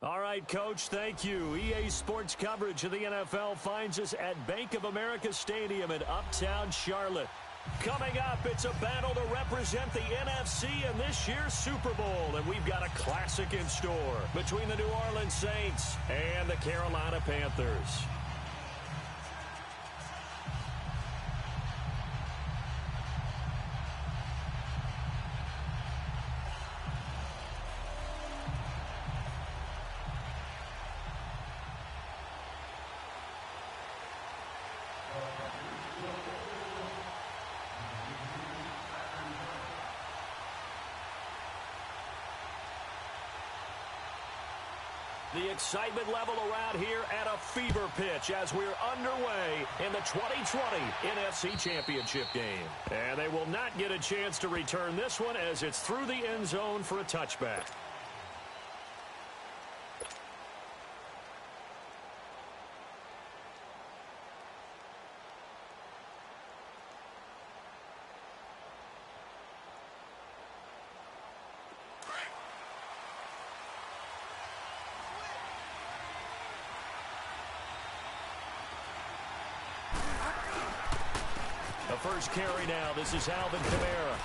All right, Coach, thank you. EA Sports coverage of the NFL finds us at Bank of America Stadium in Uptown Charlotte. Coming up, it's a battle to represent the NFC in this year's Super Bowl, and we've got a classic in store between the New Orleans Saints and the Carolina Panthers. The excitement level around here at a fever pitch as we're underway in the 2020 NFC Championship game. And they will not get a chance to return this one as it's through the end zone for a touchback. The first carry now. This is Alvin Kamara.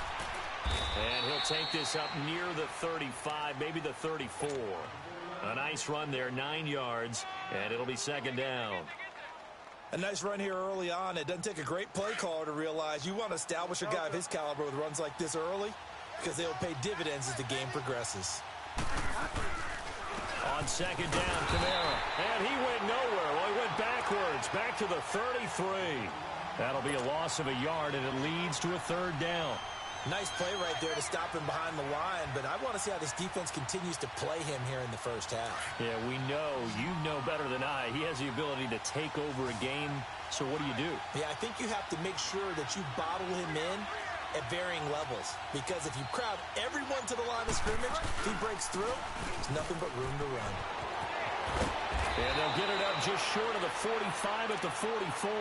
And he'll take this up near the 35, maybe the 34. A nice run there, 9 yards, and it'll be second down. A nice run here early on. It doesn't take a great play caller to realize you want to establish a guy of his caliber with runs like this early because they'll pay dividends as the game progresses. On second down, Kamara. And he went nowhere. Well, he went backwards, back to the 33. That'll be a loss of a yard, and it leads to a third down. Nice play right there to stop him behind the line, but I want to see how this defense continues to play him here in the first half. Yeah, we know. You know better than I. He has the ability to take over a game, so what do? Yeah, I think you have to make sure that you bottle him in at varying levels, because if you crowd everyone to the line of scrimmage, if he breaks through, there's nothing but room to run. And they'll get it up just short of the 45 at the 44.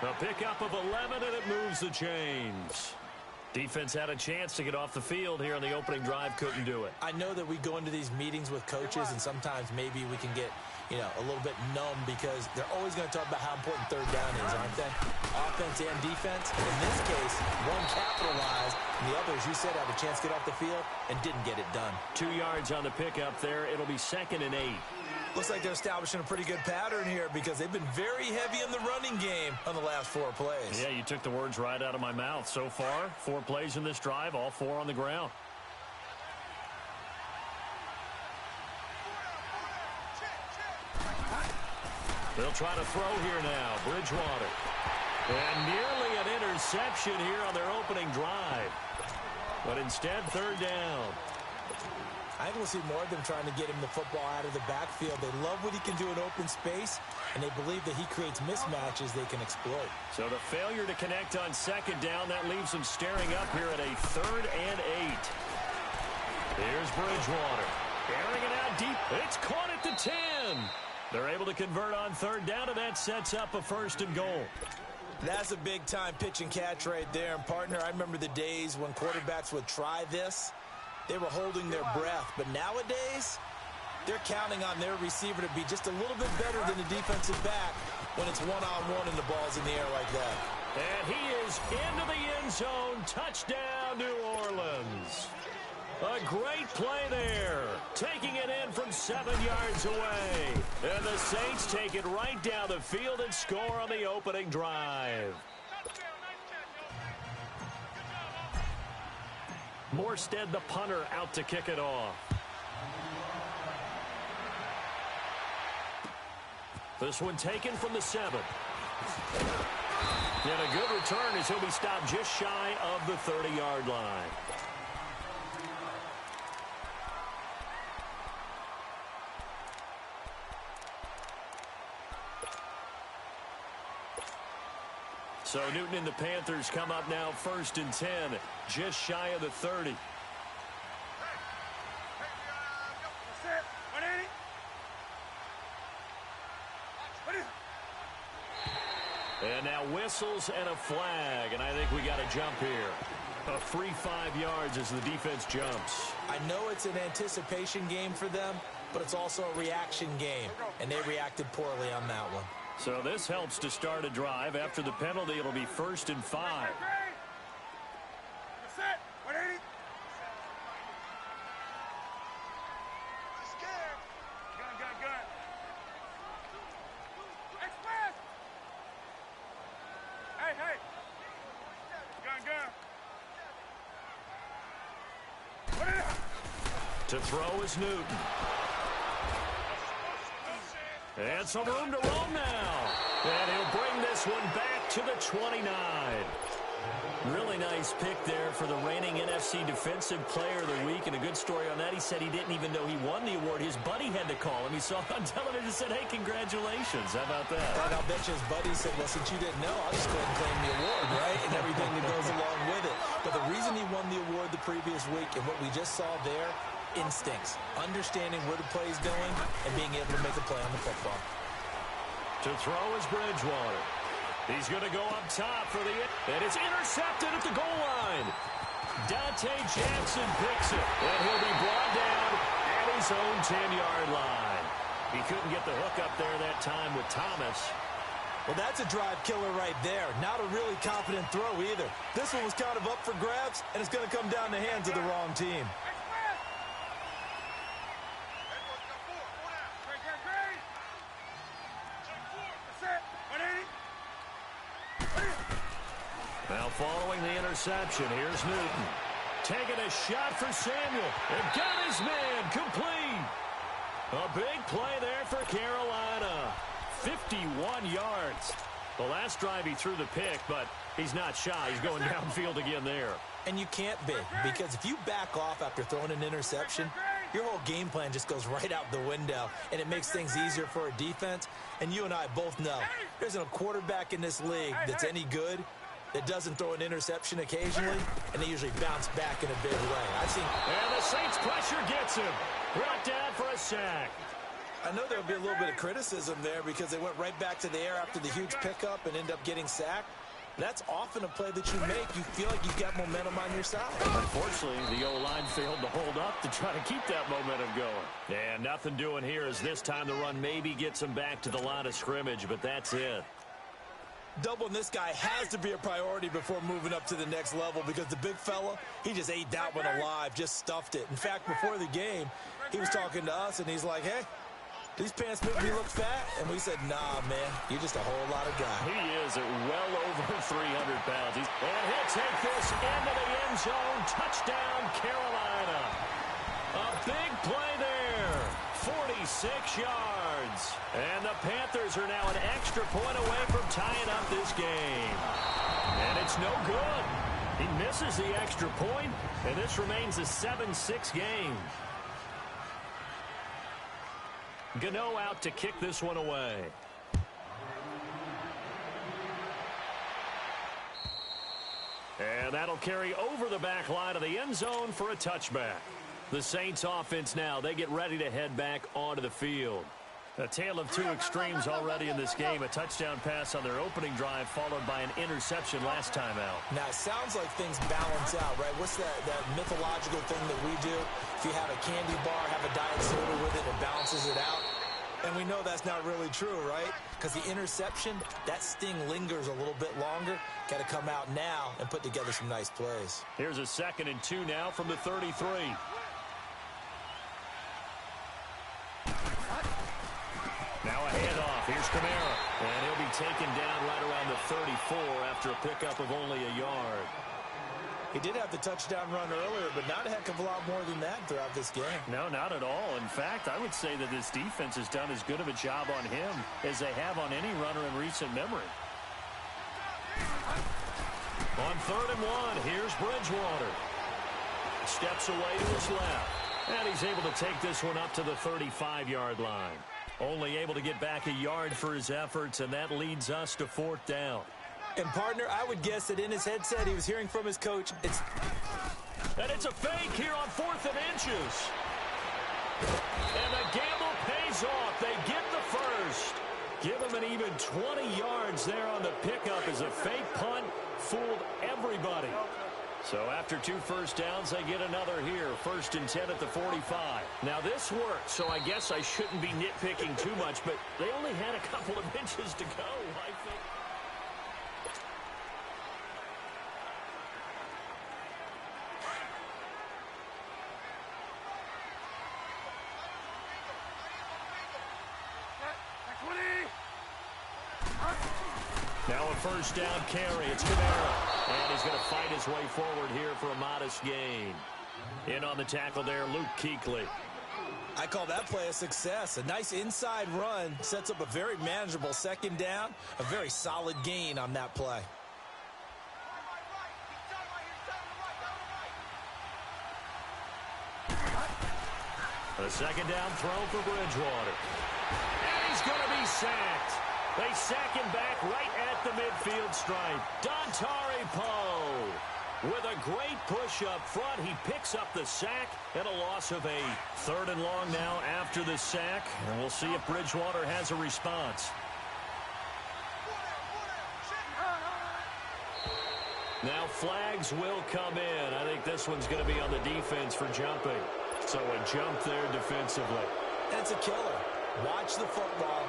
A pickup of 11, and it moves the chains. Defense had a chance to get off the field here on the opening drive, couldn't do it. I know that we go into these meetings with coaches, and sometimes maybe we can get, a little bit numb because they're always going to talk about how important third down is, aren't they? Offense and defense. In this case, one capitalized, and the other, as you said, had a chance to get off the field and didn't get it done. 2 yards on the pickup there. It'll be 2nd and 8. Looks like they're establishing a pretty good pattern here because they've been very heavy in the running game on the last 4 plays. Yeah, you took the words right out of my mouth. So far, 4 plays in this drive, all 4 on the ground. They'll try to throw here now. Bridgewater. And nearly an interception here on their opening drive. But instead, third down. I think we'll see more of them trying to get him the football out of the backfield. They love what he can do in open space, and they believe that he creates mismatches they can exploit. So the failure to connect on second down, that leaves them staring up here at a 3rd and 8. Here's Bridgewater. Airing it out deep. It's caught at the 10. They're able to convert on third down, and that sets up a 1st and goal. That's a big-time pitch and catch right there. And, partner, I remember the days when quarterbacks would try this. They were holding their breath. But nowadays, they're counting on their receiver to be just a little bit better than the defensive back when it's one-on-one and the ball's in the air like that. And he is into the end zone. Touchdown, New Orleans. A great play there. Taking it in from 7 yards away. And the Saints take it right down the field and score on the opening drive. Morstead, the punter, out to kick it off. This one taken from the 7. And a good return as he'll be stopped just shy of the 30-yard line. So Newton and the Panthers come up now 1st and 10, just shy of the 30. And now whistles and a flag, and I think we got a jump here. A free 5 yards as the defense jumps. I know it's an anticipation game for them, but it's also a reaction game, and they reacted poorly on that one. So this helps to start a drive. After the penalty, it'll be 1st and 5. To throw is Newton. And some room to roam now. And he'll bring this one back to the 29. Really nice pick there for the reigning NFC Defensive Player of the Week. And a good story on that. He said he didn't even know he won the award. His buddy had to call him. He saw it on television and said, hey, congratulations. How about that? And I'll bet you his buddy said, well, since you didn't know, I'll just go ahead and claim the award, right? And everything that goes along with it. But the reason he won the award the previous week and what we just saw there, instincts, understanding where the play is going, and being able to make a play on the football. To throw is Bridgewater. He's going to go up top for the... And it's intercepted at the goal line. Dante Jackson picks it. And he'll be brought down at his own 10-yard line. He couldn't get the hook up there that time with Thomas. Well, that's a drive killer right there. Not a really confident throw either. This one was kind of up for grabs, and it's going to come down the hands of the wrong team. Now following the interception, here's Newton. Taking a shot for Samuel. And got his man complete. A big play there for Carolina. 51 yards. The last drive he threw the pick, but he's not shy. He's going downfield again there. And you can't be, because if you back off after throwing an interception, your whole game plan just goes right out the window, and it makes things easier for a defense. And you and I both know there isn't a quarterback in this league that's any good that doesn't throw an interception occasionally, and they usually bounce back in a big way. And the Saints pressure gets him. Brought down for a sack. I know there'll be a little bit of criticism there because they went right back to the air after the huge pickup and end up getting sacked. That's often a play that you make. You feel like you've got momentum on your side. Unfortunately, the O-line failed to hold up to try to keep that momentum going. And nothing doing here as this time the run maybe gets him back to the line of scrimmage, but that's it. Doubling this guy has to be a priority before moving up to the next level because the big fella, he just ate that one alive, just stuffed it. In fact, before the game, he was talking to us, and he's like, hey, these pants make me look fat. And we said, nah, man, you're just a whole lot of guy. He is at well over 300 pounds. And he'll take this into the end zone. Touchdown, Carolina. A big play there. 46 yards. And the Panthers are now an extra point away from tying up this game. And it's no good. He misses the extra point, and this remains a 7-6 game. Gano out to kick this one away. And that'll carry over the back line of the end zone for a touchback. The Saints offense now, they get ready to head back onto the field. A tale of two extremes already in this game. A touchdown pass on their opening drive followed by an interception last time out. Now, it sounds like things balance out, right? What's that mythological thing that we do? If you have a candy bar, have a diet soda with it, it balances it out. And we know that's not really true, right? Because the interception, that sting lingers a little bit longer. Got to come out now and put together some nice plays. Here's a 2nd and 2 now from the 33. Now a handoff. Here's Kamara. And he'll be taken down right around the 34 after a pickup of only a yard. He did have the touchdown run earlier, but not a heck of a lot more than that throughout this game. No, not at all. In fact, I would say that this defense has done as good of a job on him as they have on any runner in recent memory. On 3rd and 1, here's Bridgewater. Steps away to his left. And he's able to take this one up to the 35-yard line. Only able to get back a yard for his efforts, and that leads us to 4th down. And, partner, I would guess that in his headset he was hearing from his coach. And it's a fake here on 4th and inches. And the gamble pays off. They get the first. Give him an even 20 yards there on the pickup as a fake punt fooled everybody. So after 2 first downs, they get another here. 1st and 10 at the 45. Now this worked, so I guess I shouldn't be nitpicking too much, but they only had a couple of inches to go, I think. Now a first down carry. It's Kamara. And he's going to fight his way forward here for a modest gain. In on the tackle there, Luke Kuechly. I call that play a success. A nice inside run sets up a very manageable 2nd down. A very solid gain on that play. A 2nd down throw for Bridgewater. And he's going to be sacked. They sack him back right at the midfield stripe. Dontari Poe with a great push up front. He picks up the sack and a loss of 8. 3rd and long now after the sack. And we'll see if Bridgewater has a response. Now flags will come in. I think this one's going to be on the defense for jumping. So a jump there defensively. And it's a killer. Watch the football.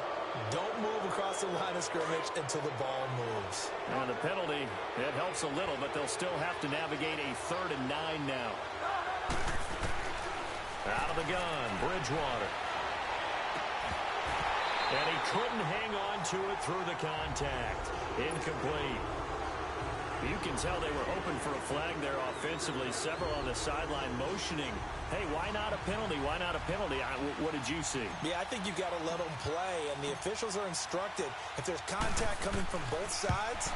Don't move across the line of scrimmage until the ball moves. And the penalty, it helps a little, but they'll still have to navigate a 3rd and 9 now. Out of the gun, Bridgewater. And he couldn't hang on to it through the contact. Incomplete. You can tell they were hoping for a flag there offensively. Several on the sideline motioning. Hey, why not a penalty? Why not a penalty? What did you see? Yeah, I think you've got to let them play, and the officials are instructed. If there's contact coming from both sides,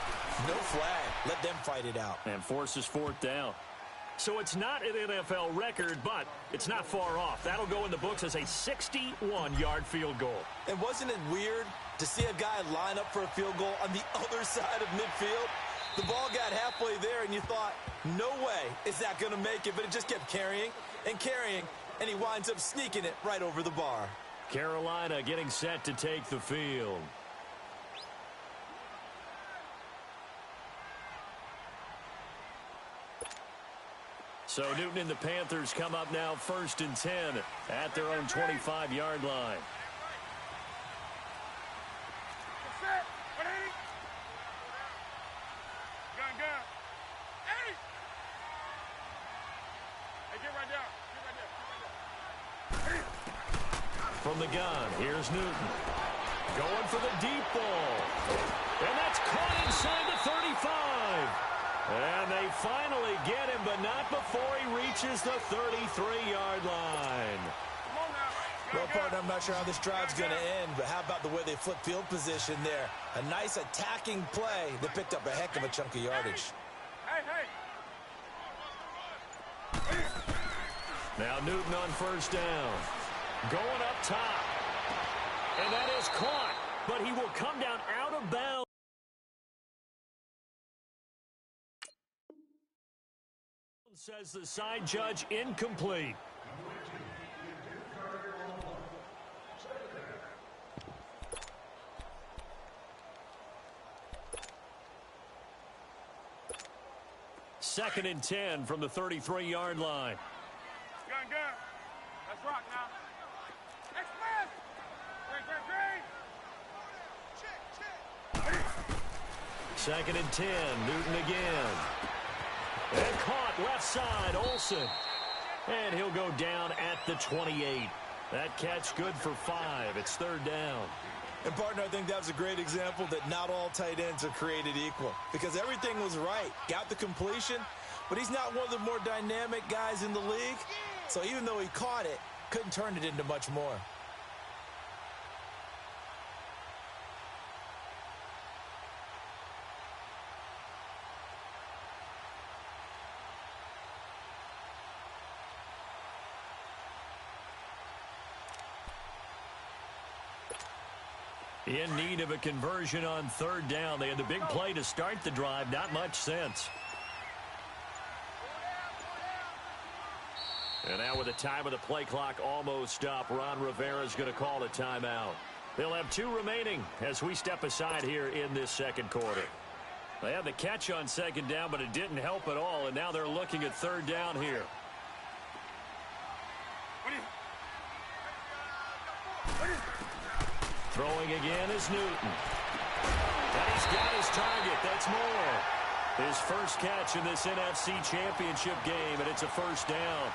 no flag. Let them fight it out. And forces 4th down. So it's not an NFL record, but it's not far off. That'll go in the books as a 61-yard field goal. And wasn't it weird to see a guy line up for a field goal on the other side of midfield? The ball got halfway there, and you thought, no way is that going to make it, but it just kept carrying and carrying, and he winds up sneaking it right over the bar. Carolina getting set to take the field. So Newton and the Panthers come up now 1st and 10 at their own 25-yard line. From the gun, here's Newton. Going for the deep ball. And that's caught inside the 35. And they finally get him, but not before he reaches the 33-yard line. Well, partner, I'm not sure how this drive's going to end, but how about the way they flip field position there? A nice attacking play that picked up a heck of a chunk of yardage. Now Newton on 1st down. Going up top. And that is caught, but he will come down out of bounds. Says the side judge, incomplete. Second and 10 from the 33-yard line. Gun. Let's rock now. Second and 10, Newton again. And caught left side, Olsen. And he'll go down at the 28. That catch good for 5. It's 3rd down. And, partner, I think that was a great example that not all tight ends are created equal. Because everything was right. Got the completion, but he's not one of the more dynamic guys in the league. So even though he caught it, couldn't turn it into much more. In need of a conversion on 3rd down. They had the big play to start the drive. Not much sense. And now with the time of the play clock almost up, Ron Rivera's going to call a timeout. They'll have 2 remaining as we step aside here in this 2nd quarter. They had the catch on second down, but it didn't help at all, and now they're looking at third down here. Throwing again is Newton. And he's got his target. That's Moore. His first catch in this NFC Championship game, and it's a first down.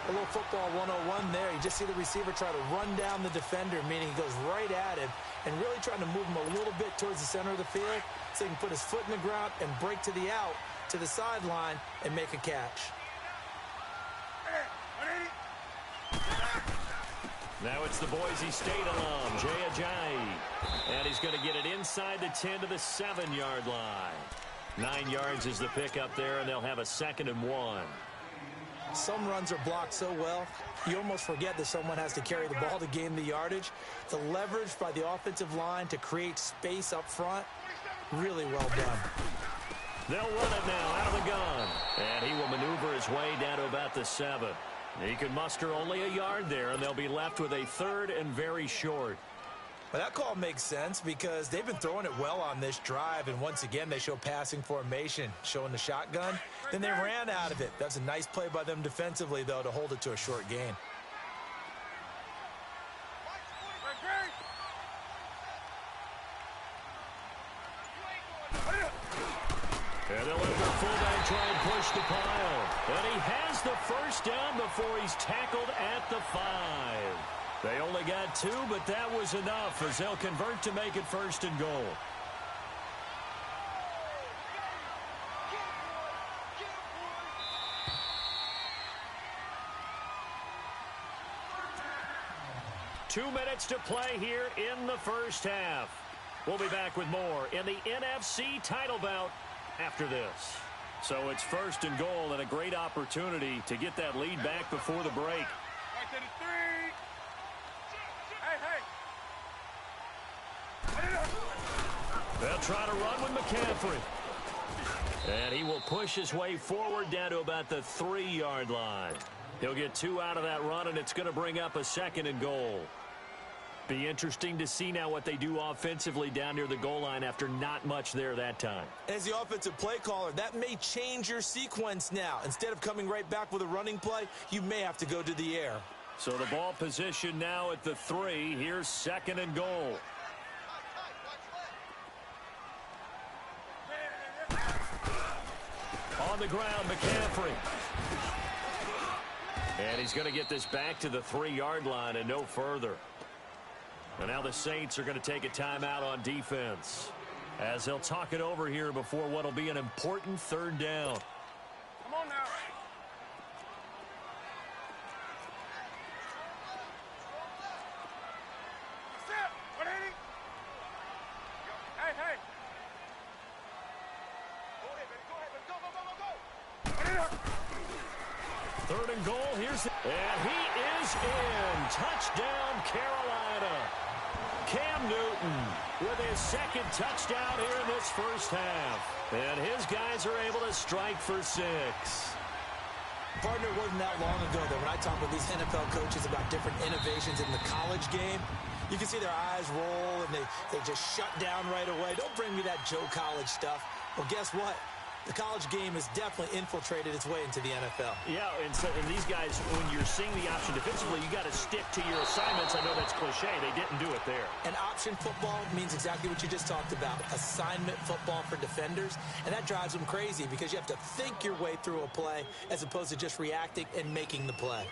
A little football 101 there. You just see the receiver try to run down the defender, meaning he goes right at him and really trying to move him a little bit towards the center of the field so he can put his foot in the ground and break to the out, to the sideline, and make a catch. Now it's the Boise State alum, Jay Ajayi. And he's going to get it inside the 10 to the 7-yard line. 9 yards is the pickup there, and they'll have a 2nd and 1. Some runs are blocked so well, you almost forget that someone has to carry the ball to gain the yardage. The leverage by the offensive line to create space up front, really well done. They'll run it now out of the gun. And he will maneuver his way down to about the 7. He can muster only a yard there, and they'll be left with a 3rd and very short. Well, that call makes sense because they've been throwing it well on this drive, and once again they show passing formation, showing the shotgun. Then they ran out of it. That's a nice play by them defensively, though, to hold it to a short gain. And they'll let the fullback try and push the pile. And he has the first down before he's tackled at the 5. They only got 2, but that was enough as they'll convert to make it 1st and goal. Two minutes to play here in the first half. We'll be back with more in the NFC title bout after this. So it's 1st and goal and a great opportunity to get that lead back before the break. Right to the 3. They'll try to run with McCaffrey. And he will push his way forward down to about the 3-yard line. He'll get 2 out of that run, and it's going to bring up a 2nd and goal. Be interesting to see now what they do offensively down near the goal line after not much there that time. As the offensive play caller, that may change your sequence now. Instead of coming right back with a running play, you may have to go to the air. So the ball position now at the 3. Here's 2nd and goal. On the ground, McCaffrey. And he's going to get this back to the 3-yard line and no further. And now the Saints are going to take a timeout on defense as they'll talk it over here before what will be an important 3rd down. Come on now. Sit. 180. Hey. Go ahead, baby. Go. 3rd and goal. And he is in. Touchdown, Carolina. Cam Newton with his 2nd touchdown here in this first half. And his guys are able to strike for 6. Partner, wasn't that long ago that when I talk with these NFL coaches about different innovations in the college game, you can see their eyes roll and they just shut down right away. Don't bring me that Joe College stuff. Well, guess what? The college game has definitely infiltrated its way into the NFL. Yeah, and these guys, when you're seeing the option defensively, you got to stick to your assignments. I know that's cliche. They didn't do it there. And option football means exactly what you just talked about, assignment football for defenders. And that drives them crazy because you have to think your way through a play as opposed to just reacting and making the play.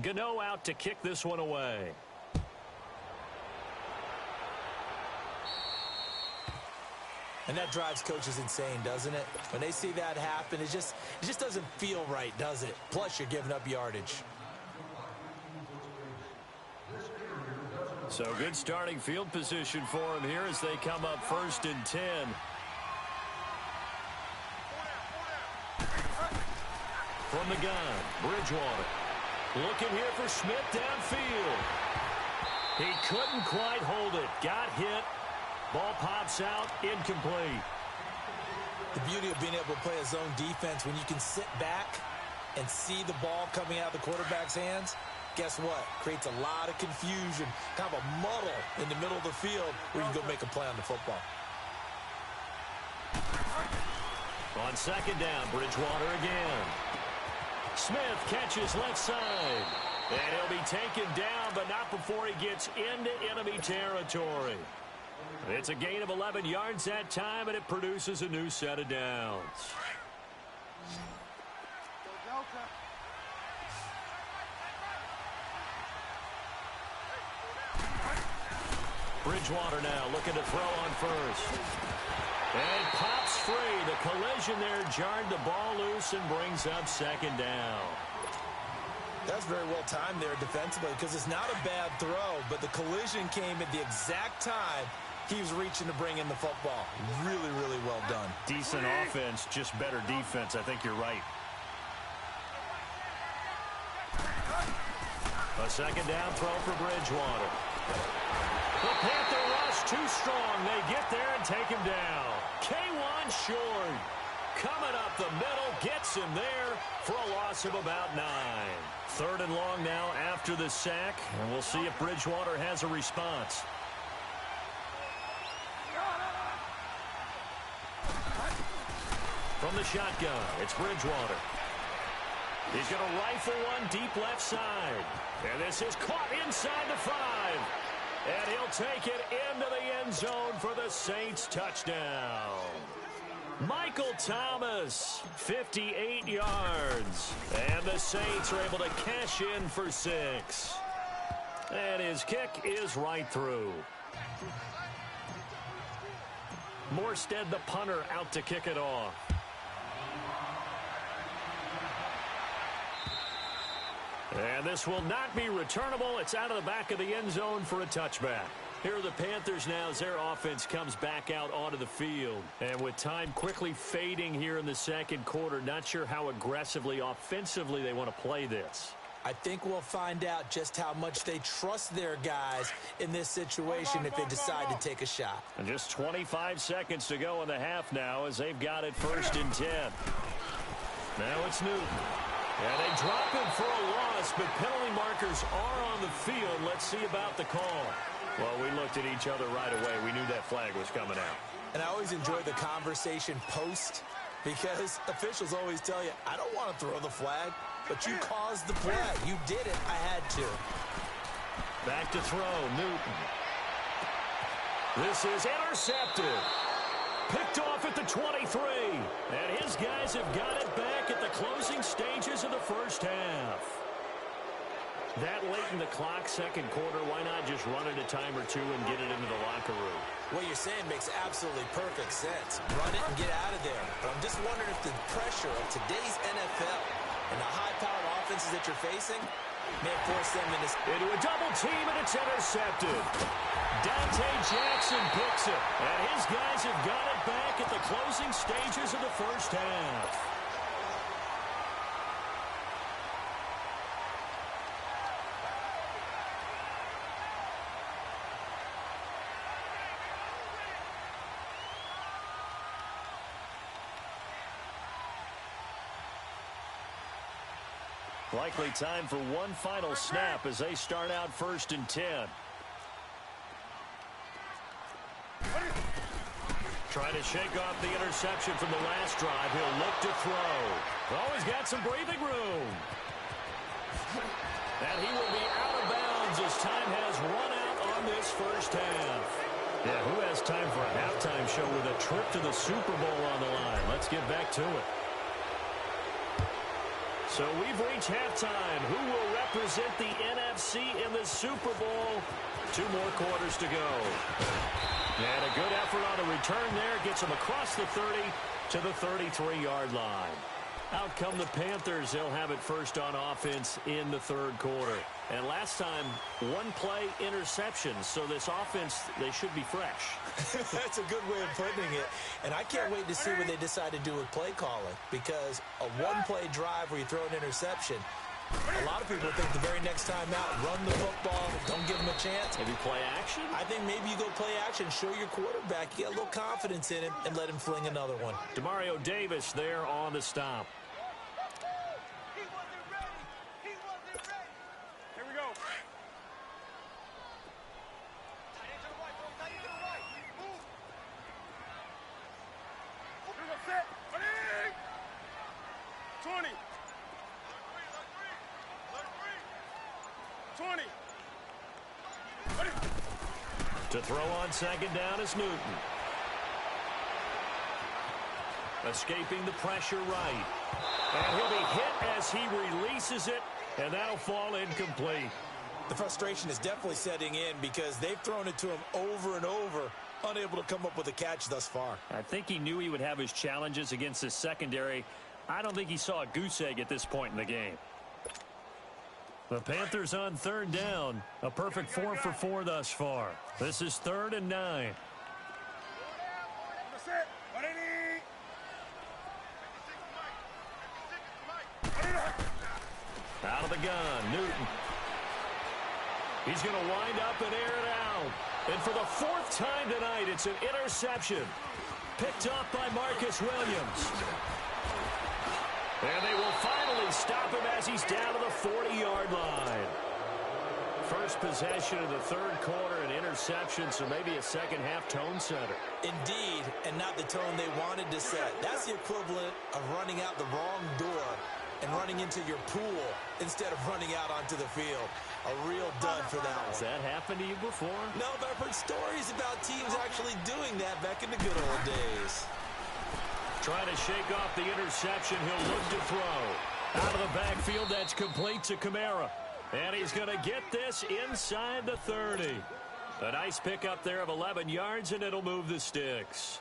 Gano out to kick this one away. And that drives coaches insane, doesn't it? When they see that happen, it just doesn't feel right, does it? Plus, you're giving up yardage. So good starting field position for him here as they come up 1st and 10. From the gun, Bridgewater. Looking here for Smith downfield. He couldn't quite hold it. Got hit. Ball pops out. Incomplete. The beauty of being able to play a zone defense when you can sit back and see the ball coming out of the quarterback's hands, guess what? Creates a lot of confusion, kind of a muddle in the middle of the field where you can go make a play on the football. On second down, Bridgewater again. Smith catches left side. And he'll be taken down, but not before he gets into enemy territory. It's a gain of 11 yards that time, and it produces a new set of downs. Bridgewater now looking to throw on first. And pops free. The collision there jarred the ball loose and brings up second down. That's very well timed there defensively because it's not a bad throw, but the collision came at the exact time he was reaching to bring in the football. Really, really well done. Decent offense, just better defense. I think you're right. A second down throw for Bridgewater. The Panther rush too strong. They get there and take him down. K1 short. Coming up the middle, gets him there for a loss of about 9. Third and long now after the sack, and we'll see if Bridgewater has a response. From the shotgun, it's Bridgewater. He's going to rifle one deep left side. And this is caught inside the 5. And he'll take it into the end zone for the Saints touchdown. Michael Thomas, 58 yards. And the Saints are able to cash in for 6. And his kick is right through. Morstead, the punter, out to kick it off. And this will not be returnable. It's out of the back of the end zone for a touchback. Here are the Panthers now as their offense comes back out onto the field. And with time quickly fading here in the second quarter, not sure how aggressively, offensively they want to play this. I think we'll find out just how much they trust their guys in this situation if they decide to take a shot. And just 25 seconds to go in the half now as they've got it 1st and 10. Now it's Newton. And they drop him for a loss, but penalty markers are on the field. Let's see about the call. Well, we looked at each other right away. We knew that flag was coming out. And I always enjoy the conversation post because officials always tell you, I don't want to throw the flag, but you caused the play. You did it. I had to. Back to throw, Newton. This is intercepted. Picked off at the 23. And his guys have got it back at the closing stages of the first half. That late in the clock, second quarter, why not just run it a time or two and get it into the locker room? What you're saying makes absolutely perfect sense. Run it and get out of there. But I'm just wondering if the pressure of today's NFL and the high-powered offenses that you're facing may force them into a double team, and it's intercepted. Dante Jackson picks it, and his guys have got it back at the closing stages of the first half. Likely time for one final snap as they start out 1st and 10. Trying to shake off the interception from the last drive. He'll look to throw. Oh, he's got some breathing room. And he will be out of bounds as time has run out on this first half. Yeah, who has time for a halftime show with a trip to the Super Bowl on the line? Let's get back to it. So we've reached halftime. Who will represent the NFC in the Super Bowl? 2 more quarters to go. And a good effort on the return there. Gets him across the 30 to the 33-yard line. Out come the Panthers. They'll have it first on offense in the third quarter. And last time, 1-play interception. So this offense, they should be fresh. That's a good way of putting it. And I can't wait to see what they decide to do with play calling. Because a 1-play drive where you throw an interception, A lot of people think the very next time out, run the football, don't give him a chance. Maybe play action? I think maybe you go play action, show your quarterback, you get a little confidence in him, and let him fling another one. Demario Davis there on the stop. He wasn't ready. He wasn't ready. Here we go. Tight end to the right, bro. Tight end to the right. Move. Here we go. Set. Ready. 20. 20. Ready. To throw on second down is Newton. Escaping the pressure right. And he'll be hit as he releases it, and that'll fall incomplete. The frustration is definitely setting in because they've thrown it to him over and over, unable to come up with a catch thus far. I think he knew he would have his challenges against his secondary. I don't think he saw a goose egg at this point in the game. The Panthers on third down. A perfect 4 for 4 thus far. This is 3rd and 9. Set. Ready. Out of the gun, Newton. He's going to wind up and air it out. And for the 4th time tonight, it's an interception. Picked up by Marcus Williams. And they will finally stop him as he's down to the 40-yard line. First possession of the 3rd quarter, an interception, so maybe a second-half tone setter. Indeed, and not the tone they wanted to set. That's the equivalent of running out the wrong door and running into your pool instead of running out onto the field. A real dud for that Has one. that happened to you before? No, but I've heard stories about teams actually doing that back in the good old days. Trying to shake off the interception. He'll look to throw. Out of the backfield, that's complete to Kamara. And he's going to get this inside the 30. A nice pickup there of 11 yards, and it'll move the sticks.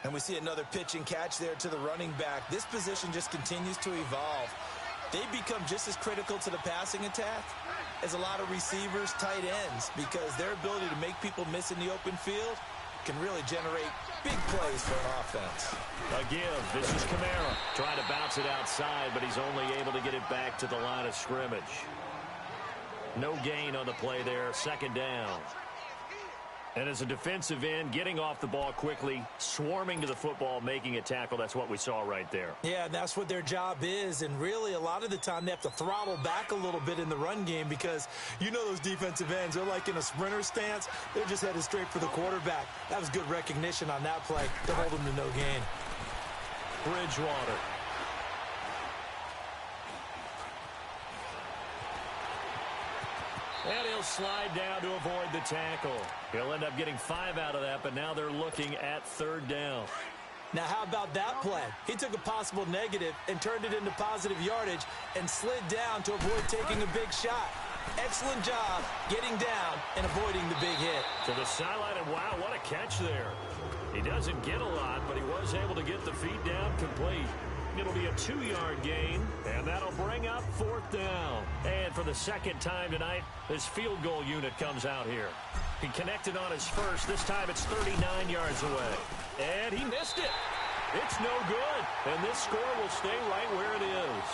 And we see another pitch and catch there to the running back. This position just continues to evolve. They become just as critical to the passing attack as a lot of receivers, tight ends, because their ability to make people miss in the open field can really generate big plays for an offense. A give. This is Kamara. Trying to bounce it outside, but he's only able to get it back to the line of scrimmage. No gain on the play there. 2nd down. And as a defensive end, getting off the ball quickly, swarming to the football, making a tackle, that's what we saw right there. Yeah, that's what their job is, and really a lot of the time they have to throttle back a little bit in the run game because you know those defensive ends, they're like in a sprinter stance. They're just headed straight for the quarterback. That was good recognition on that play to hold them to no gain. Bridgewater. And he'll slide down to avoid the tackle. He'll end up getting 5 out of that, but now they're looking at 3rd down. Now, how about that play? He took a possible negative and turned it into positive yardage and slid down to avoid taking a big shot. Excellent job getting down and avoiding the big hit. To the sideline, and wow, what a catch there. He doesn't get a lot, but he was able to get the feet down complete. It'll be a 2-yard gain, and that'll bring up 4th down. And for the 2nd time tonight, his field goal unit comes out here. He connected on his first. This time it's 39 yards away. And he missed it. It's no good. And this score will stay right where it is.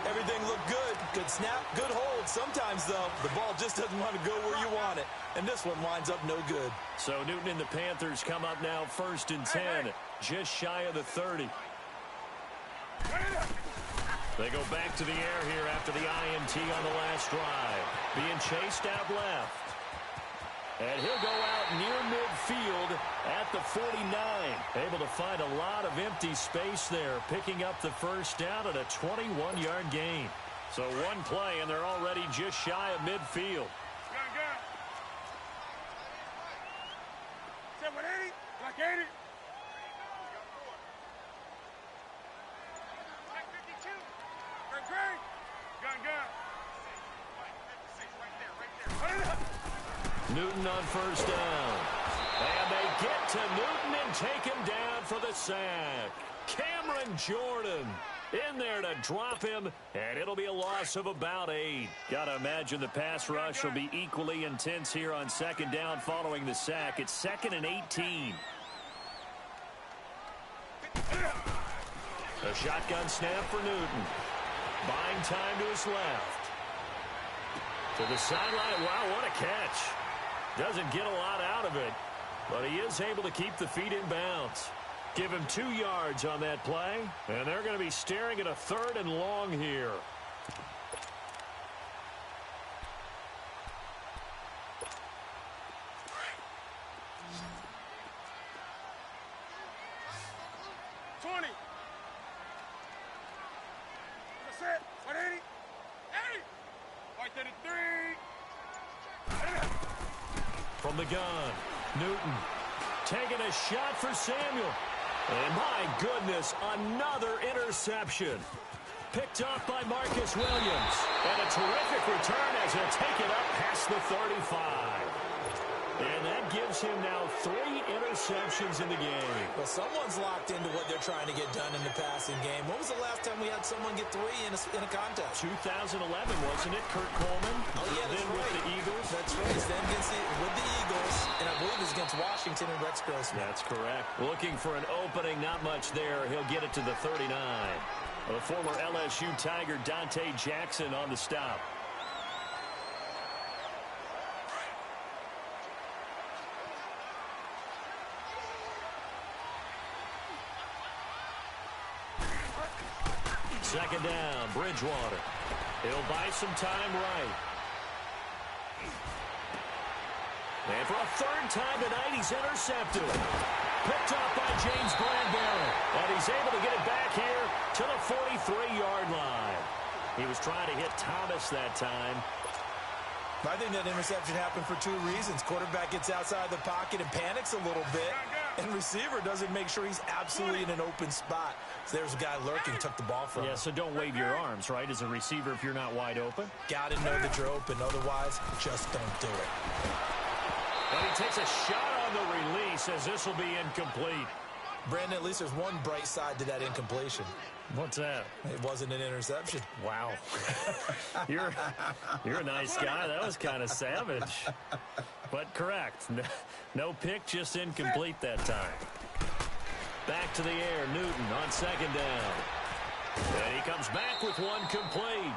Everything looked good. Good snap, good hold. Sometimes, though, the ball just doesn't want to go where you want it. And this one winds up no good. So Newton and the Panthers come up now 1st and 10, just shy of the 30. They go back to the air here after the INT on the last drive. Being chased out left. And he'll go out near midfield at the 49. Able to find a lot of empty space there, picking up the 1st down at a 21-yard gain. So one play, and they're already just shy of midfield. Gun. Set 180. Block 80. Newton on 1st down. And they get to Newton and take him down for the sack. Cameron Jordan in there to drop him, and it'll be a loss of about 8. Got to imagine the pass rush will be equally intense here on 2nd down following the sack. It's 2nd and 18. A shotgun snap for Newton. Buying time to his left. To the sideline. Wow, what a catch. Doesn't get a lot out of it, but he is able to keep the feet in bounds. Give him 2 yards on that play, and they're going to be staring at a 3rd and long here. From the gun, Newton taking a shot for Samuel. And my goodness, another interception. Picked off by Marcus Williams. And a terrific return as he'll take it up past the 35. And that gives him now 3 interceptions in the game. Well, someone's locked into what they're trying to get done in the passing game. When was the last time we had someone get 3 in a contest? 2011, wasn't it? Kurt Coleman. Oh, yeah, that's then right. with the Eagles. That's right. Then with the Eagles, and I believe it's against Washington and Rex Grossman. That's correct. Looking for an opening, not much there. He'll get it to the 39. The former LSU Tiger Dante Jackson on the stop. Second down, Bridgewater. He'll buy some time right. And for a 3rd time tonight, he's intercepted. Picked off by James Bradbury. And he's able to get it back here to the 43-yard line. He was trying to hit Thomas that time. I think that interception happened for 2 reasons. Quarterback gets outside the pocket and panics a little bit. And receiver doesn't make sure he's absolutely in an open spot. So there's a guy lurking, took the ball from him. Yeah, so don't wave your arms, right, as a receiver if you're not wide open. Got to know that you're open. Otherwise, just don't do it. And he takes a shot on the release as this will be incomplete. Brandon, at least there's one bright side to that incompletion. What's that? It wasn't an interception. Wow. You're a nice guy. That was kind of savage. But correct. No pick, just incomplete that time. Back to the air, Newton on second down. And he comes back with one complete.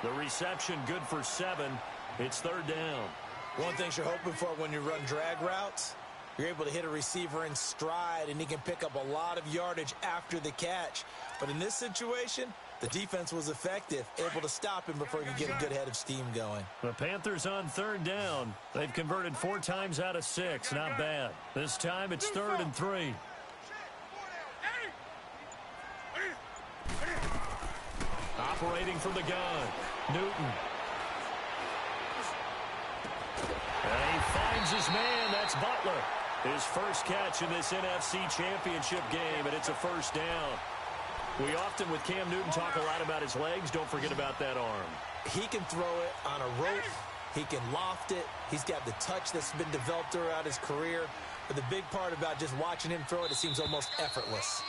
The reception good for 7. It's 3rd down. One thing you're hoping for when you run drag routes, you're able to hit a receiver in stride, and he can pick up a lot of yardage after the catch. But in this situation, the defense was effective, able to stop him before he could get a good head of steam going. The Panthers on 3rd down. They've converted 4 times out of 6. Not bad. This time it's 3rd and 3. Operating from the gun, Newton. And he finds his man. That's Butler. His first catch in this NFC Championship game, and it's a 1st down. We often, with Cam Newton, talk a lot about his legs. Don't forget about that arm. He can throw it on a rope. He can loft it. He's got the touch that's been developed throughout his career. But the big part about just watching him throw it, it seems almost effortless.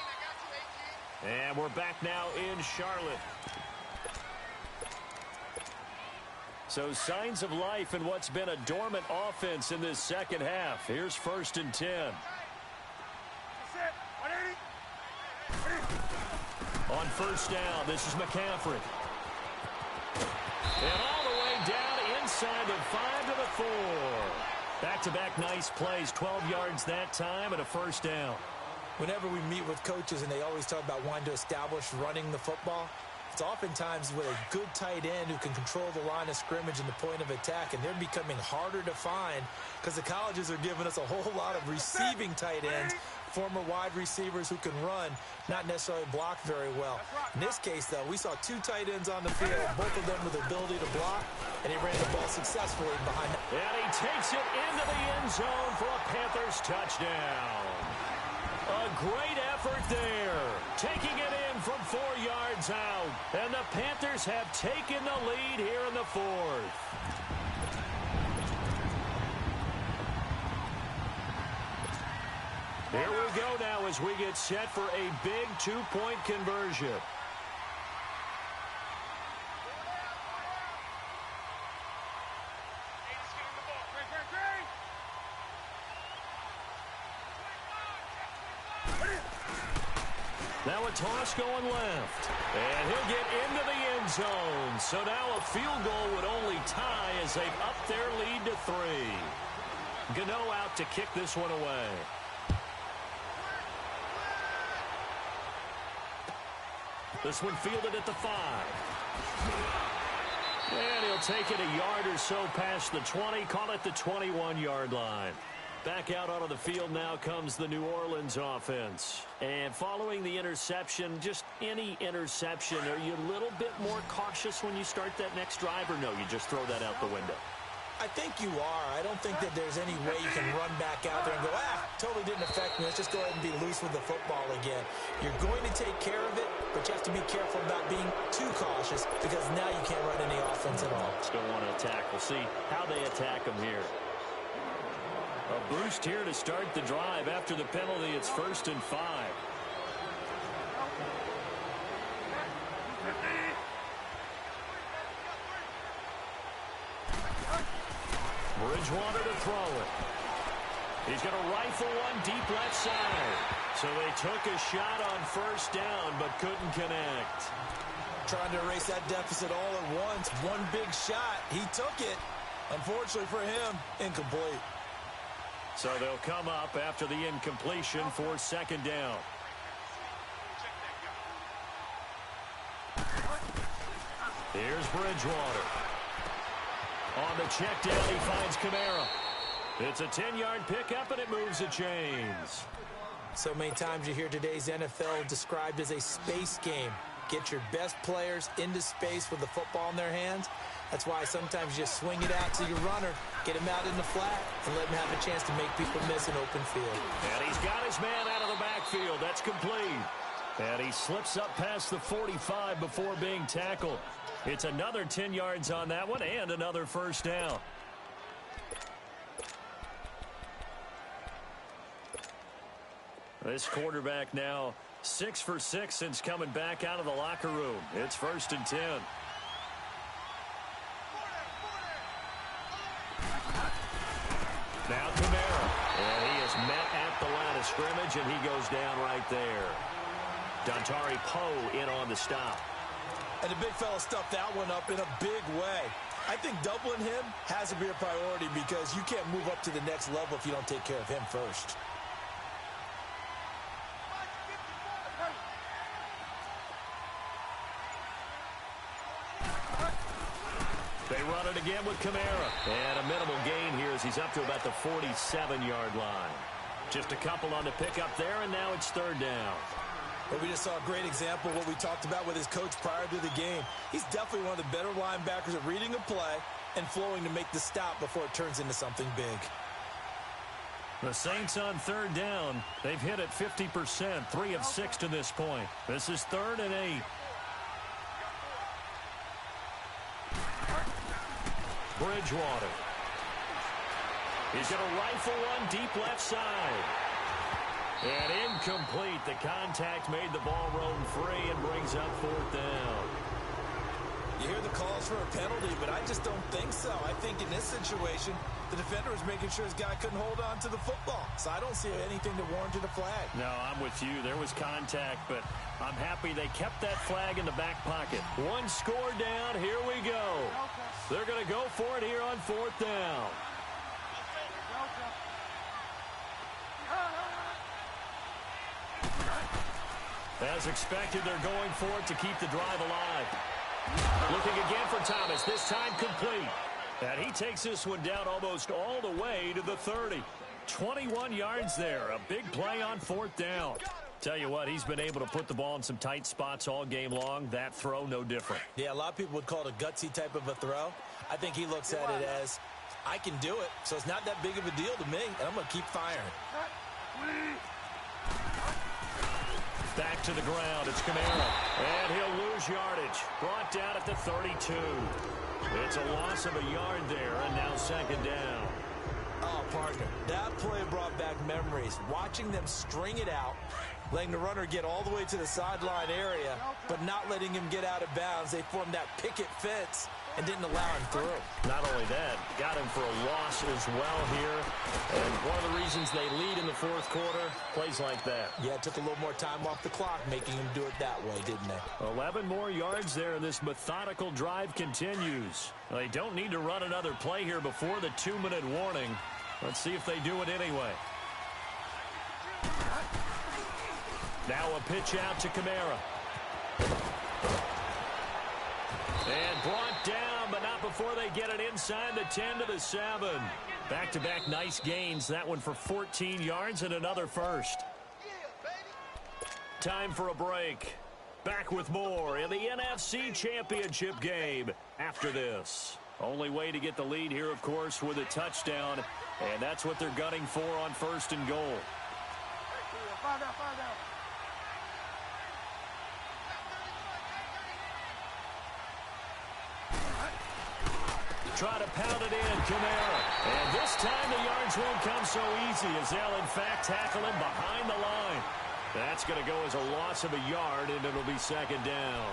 And we're back now in Charlotte. So signs of life in what's been a dormant offense in this second half. Here's 1st and 10. On 1st down, this is McCaffrey. And all the way down inside the 5 to the 4. Back-to-back nice plays, 12 yards that time and a 1st down. Whenever we meet with coaches and they always talk about wanting to establish running the football, it's oftentimes with a good tight end who can control the line of scrimmage and the point of attack, and they're becoming harder to find because the colleges are giving us a whole lot of receiving tight ends, former wide receivers who can run, not necessarily block very well. In this case, though, we saw 2 tight ends on the field, both of them with the ability to block, and he ran the ball successfully behind. And he takes it into the end zone for a Panthers touchdown. A great effort there, taking it in from 4 yards out. And the Panthers have taken the lead here in the 4th. Here we go now as we get set for a big 2-point conversion. Now a toss going left. And he'll get into the end zone. So now a field goal would only tie as they've upped their lead to 3. Gano out to kick this one away. This one fielded at the 5. And he'll take it a yard or so past the 20. Call it the 21-yard line. Back out onto the field now comes the New Orleans offense. And following the interception, just any interception, are you a little bit more cautious when you start that next drive, or no, you just throw that out the window? I think you are. I don't think that there's any way you can run back out there and go, totally didn't affect me. Let's just go ahead and be loose with the football again. You're going to take care of it, but you have to be careful about being too cautious because now you can't run any offense at all. Still want to attack. We'll see how they attack them here. A boost here to start the drive. After the penalty, it's 1st and 5. Bridgewater to throw it. He's going to rifle one deep left side. So they took a shot on 1st down, but couldn't connect. Trying to erase that deficit all at once. One big shot. He took it. Unfortunately for him, incomplete. So they'll come up after the incompletion for 2nd down. Here's Bridgewater. On the check down, he finds Kamara. It's a 10-yard pickup, and it moves the chains. So many times you hear today's NFL described as a space game. Get your best players into space with the football in their hands. That's why sometimes you just swing it out to your runner, get him out in the flat, and let him have a chance to make people miss an open field. And he's got his man out of the backfield. That's complete. And he slips up past the 45 before being tackled. It's another 10 yards on that one and another 1st down. This quarterback now 6 for 6 since coming back out of the locker room. It's 1st and 10. Now Kamara. And he is met at the line of scrimmage, and he goes down right there. Dontari Poe in on the stop. And the big fella stuffed that one up in a big way. I think doubling him has to be a priority because you can't move up to the next level if you don't take care of him first. They run it again with Kamara. And a minimal gain here as he's up to about the 47-yard line. Just a couple on the pickup there, and now it's 3rd down. But we just saw a great example of what we talked about with his coach prior to the game. He's definitely one of the better linebackers at reading a play and flowing to make the stop before it turns into something big. The Saints on 3rd down. They've hit it 50%, 3 of 6 to this point. This is 3rd and 8. Bridgewater. He's going to rifle one deep left side. And incomplete. The contact made the ball roam free and brings up 4th down. You hear the calls for a penalty, but I just don't think so. I think in this situation, the defender was making sure his guy couldn't hold on to the football. So I don't see anything that warranted a flag. No, I'm with you. There was contact, but I'm happy they kept that flag in the back pocket. One score down. Here we go. They're going to go for it here on 4th down. As expected, they're going for it to keep the drive alive. Looking again for Thomas, this time complete. And he takes this one down almost all the way to the 30. 21 yards there. A big play on 4th down. Tell you what, he's been able to put the ball in some tight spots all game long. That throw, no different. Yeah, a lot of people would call it a gutsy type of a throw. I think he looks at it as, I can do it, so it's not that big of a deal to me, and I'm going to keep firing. Back to the ground. It's Kamara. And he'll lose yardage. Brought down at the 32. It's a loss of a yard there, and now 2nd down. Oh, partner, that play brought back memories. Watching them string it out, letting the runner get all the way to the sideline area, but not letting him get out of bounds. They formed that picket fence and didn't allow him through. Not only that, got him for a loss as well here. And one of the reasons they lead in the fourth quarter, plays like that. Yeah, it took a little more time off the clock, making him do it that way, didn't they? 11 more yards there, and this methodical drive continues. They don't need to run another play here before the 2-minute warning. Let's see if they do it anyway. Now a pitch out to Kamara. And brought down, but not before they get it inside the 10 to the 7. Back-to-back nice gains. That one for 14 yards and another first. Time for a break. Back with more in the NFC Championship game after this. Only way to get the lead here, of course, with a touchdown. And that's what they're gunning for on 1st and goal. Try to pound it in, Kamara. And this time the yards won't come so easy as they'll, in fact, tackle him behind the line. That's going to go as a loss of a yard, and it'll be 2nd down.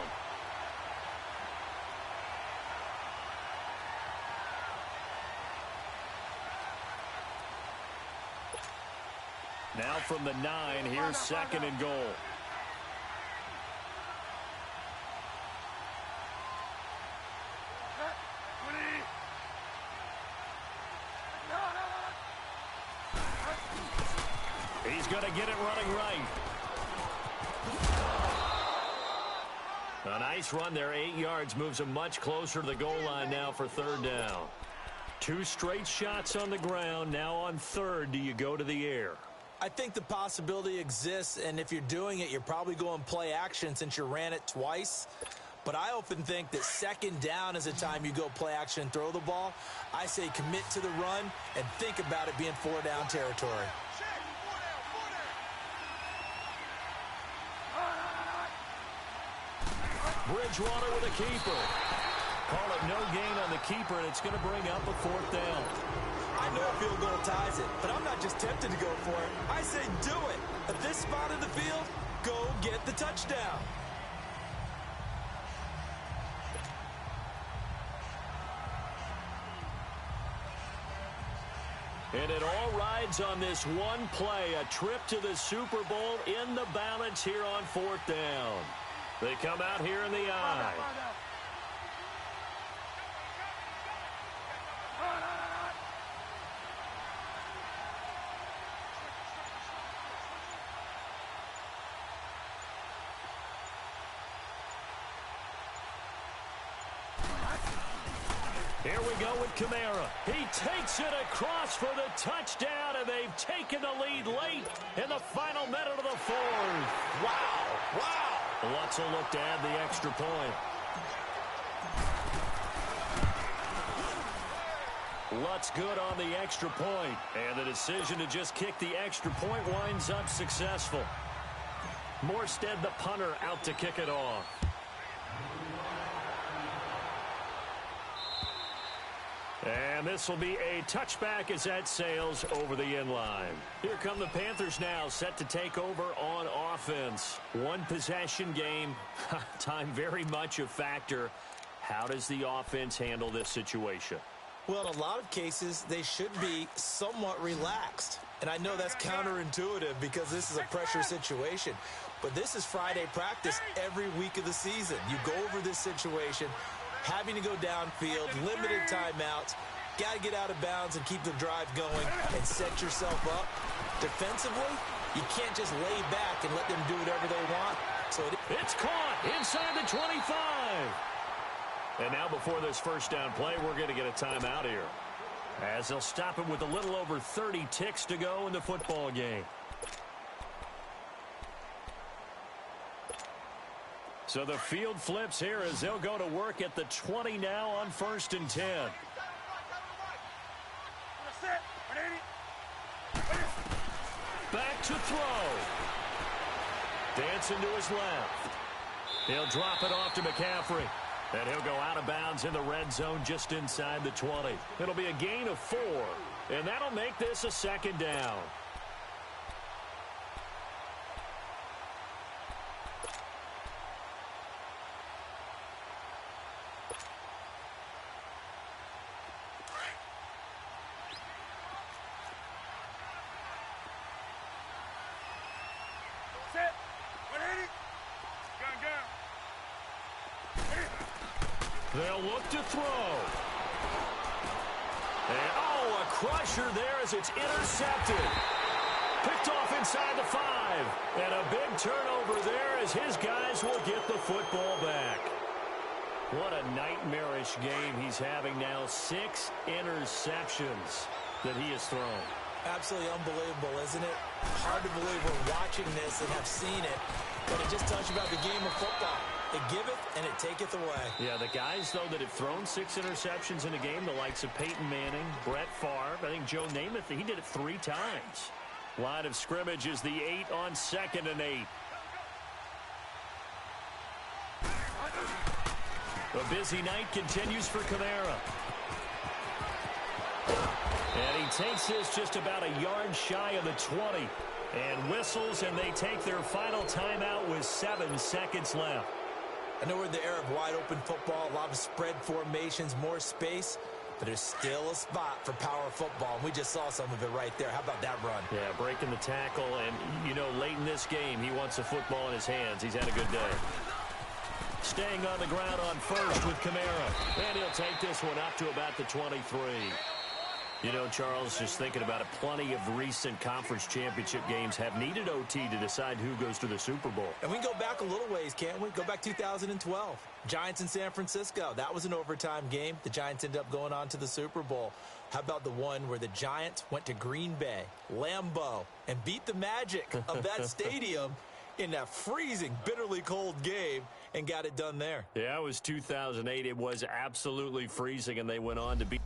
Now from the 9, here's 2nd and goal. He's going to get it running right. A nice run there, 8 yards, moves him much closer to the goal line now for 3rd down. 2 straight shots on the ground. Now on 3rd, do you go to the air? I think the possibility exists, and if you're doing it, you're probably going play action since you ran it twice. But I often think that 2nd down is the time you go play action and throw the ball. I say commit to the run and think about it being 4-down territory. Bridgewater with a keeper. Call it no gain on the keeper, and it's going to bring up a 4th down. I know a field goal ties it, but I'm not just tempted to go for it. I say do it. At this spot in the field, go get the touchdown. And it all rides on this one play, a trip to the Super Bowl in the balance here on 4th down. They come out here in the eye. Here we go with Kamara. He takes it across for the touchdown, and they've taken the lead late in the final minute of the 4th. Wow, wow. Lutz will look to add the extra point. Lutz good on the extra point, and the decision to just kick the extra point winds up successful. Morstead, the punter, out to kick it off. And this will be a touchback as that sails over the end line. Here come the Panthers now, set to take over on offense. One possession game. Time very much a factor. How does the offense handle this situation? Well, in a lot of cases, they should be somewhat relaxed. And I know that's counterintuitive because this is a pressure situation. But this is Friday practice every week of the season. You go over this situation, having to go downfield, limited timeouts, got to get out of bounds and keep the drive going and set yourself up. Defensively, you can't just lay back and let them do whatever they want. So it's caught inside the 25. And now before this 1st down play, we're going to get a timeout here, as they'll stop it with a little over 30 ticks to go in the football game. So the field flips here as they'll go to work at the 20 now on 1st and 10. Back to throw. Dancing to his left. He'll drop it off to McCaffrey. And he'll go out of bounds in the red zone just inside the 20. It'll be a gain of 4. And that'll make this a 2nd down. They'll look to throw. And, oh, a crusher there as it's intercepted. Picked off inside the 5. And a big turnover there as his guys will get the football back. What a nightmarish game he's having now. 6 interceptions that he has thrown. Absolutely unbelievable, isn't it? Hard to believe we're watching this and have seen it, but it just tells you about the game of football. It giveth and it taketh away. Yeah, the guys, though, that have thrown 6 interceptions in a game, the likes of Peyton Manning, Brett Favre, I think Joe Namath, he did it 3 times. Line of scrimmage is the 8 on 2nd and 8. A busy night continues for Kamara. And he takes this just about a yard shy of the 20. And whistles, and they take their final timeout with 7 seconds left. I know we're in the era of wide-open football, a lot of spread formations, more space, but there's still a spot for power football, and we just saw some of it right there. How about that run? Yeah, breaking the tackle, and, you know, late in this game, he wants the football in his hands. He's had a good day. Staying on the ground on first with Kamara, and he'll take this one up to about the 23. You know, Charles, just thinking about it, plenty of recent conference championship games have needed OT to decide who goes to the Super Bowl. And we can go back a little ways, can't we? Go back 2012. Giants in San Francisco. That was an overtime game. The Giants ended up going on to the Super Bowl. How about the one where the Giants went to Green Bay, Lambeau, and beat the magic of that stadium in that freezing, bitterly cold game and got it done there? Yeah, it was 2008. It was absolutely freezing, and they went on to beat